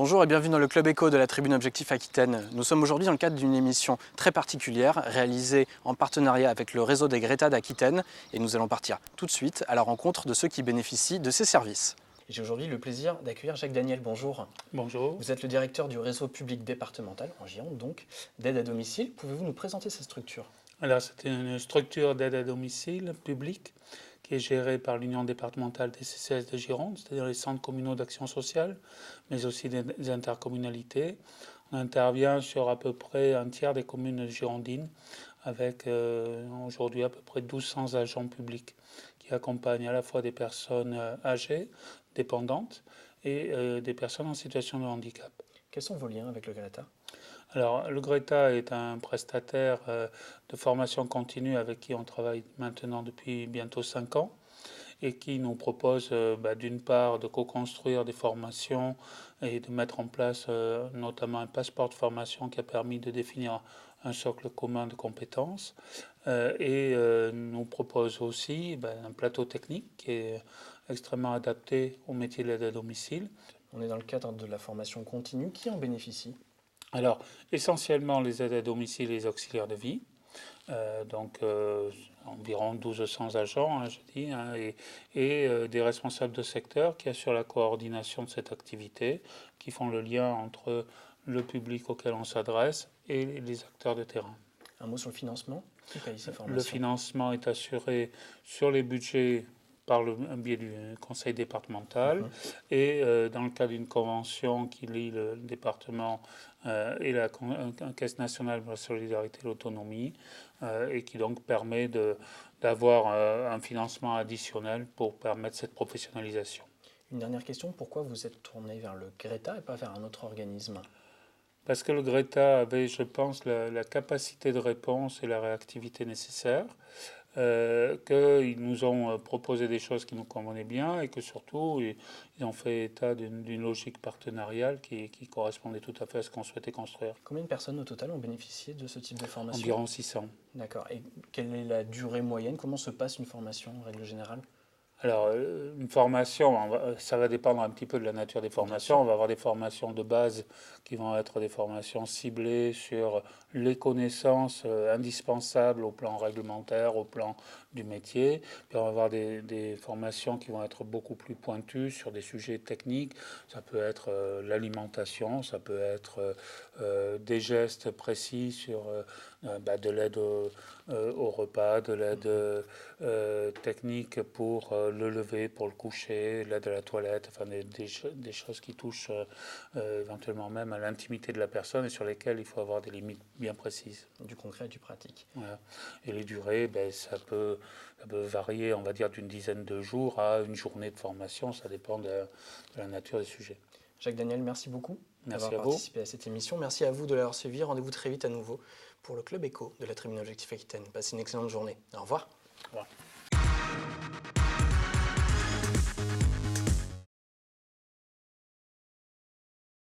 Bonjour et bienvenue dans le Club Éco de la Tribune Objectif Aquitaine. Nous sommes aujourd'hui dans le cadre d'une émission très particulière réalisée en partenariat avec le réseau des Greta d'Aquitaine et nous allons partir tout de suite à la rencontre de ceux qui bénéficient de ces services. J'ai aujourd'hui le plaisir d'accueillir Jacques Daniel. Bonjour. Bonjour. Vous êtes le directeur du réseau public départemental, en Gironde donc, d'aide à domicile. Pouvez-vous nous présenter cette structure ? Alors, c'est une structure d'aide à domicile publique qui est gérée par l'Union départementale des CCAS de Gironde, c'est-à-dire les centres communaux d'action sociale, mais aussi des intercommunalités. On intervient sur à peu près un tiers des communes girondines, avec aujourd'hui à peu près 1200 agents publics qui accompagnent à la fois des personnes âgées, dépendantes, et des personnes en situation de handicap. Quels sont vos liens avec le Greta ? Alors, le Greta est un prestataire de formation continue avec qui on travaille maintenant depuis bientôt 5 ans et qui nous propose d'une part de co-construire des formations et de mettre en place notamment un passeport de formation qui a permis de définir un socle commun de compétences et nous propose aussi un plateau technique qui est extrêmement adapté au métier de l'aide à domicile. On est dans le cadre de la formation continue. Qui en bénéficie ? Alors, essentiellement les aides à domicile et les auxiliaires de vie, environ 1200 agents, je dis, et des responsables de secteur qui assurent la coordination de cette activité, qui font le lien entre le public auquel on s'adresse et les acteurs de terrain. Un mot sur le financement ? Qui paye ces formations ? Le financement est assuré sur les budgets par le biais du conseil départemental et dans le cadre d'une convention qui lie le département et la Caisse nationale de la solidarité et de l'autonomie et qui donc permet d'avoir un financement additionnel pour permettre cette professionnalisation. Une dernière question, pourquoi vous êtes tourné vers le Greta et pas vers un autre organisme ? Parce que le Greta avait, je pense, la capacité de réponse et la réactivité nécessaire. Qu'ils nous ont proposé des choses qui nous convenaient bien et que surtout ils ont fait état d'une logique partenariale qui correspondait tout à fait à ce qu'on souhaitait construire. Combien de personnes au total ont bénéficié de ce type de formation ? Environ 600. D'accord. Et quelle est la durée moyenne ? Comment se passe une formation en règle générale ? Alors, une formation, ça va dépendre un petit peu de la nature des formations. On va avoir des formations de base qui vont être des formations ciblées sur les connaissances indispensables au plan réglementaire, au plan du métier. Puis on va avoir des formations qui vont être beaucoup plus pointues sur des sujets techniques. Ça peut être l'alimentation, ça peut être des gestes précis sur de l'aide au repas, de l'aide technique pour le lever, pour le coucher, l'aide à la toilette, enfin des choses qui touchent éventuellement même à l'intimité de la personne et sur lesquelles il faut avoir des limites bien précises. Du concret et du pratique. Voilà. Et les durées, ça peut varier, on va dire, d'une dizaine de jours à une journée de formation, ça dépend de la nature des sujets. Jacques Daniel, merci beaucoup d'avoir participé à cette émission. Merci à vous de l'avoir suivi. Rendez-vous très vite à nouveau pour le Club Éco de la Tribune Objectif Aquitaine. Passez une excellente journée. Au revoir. Au revoir.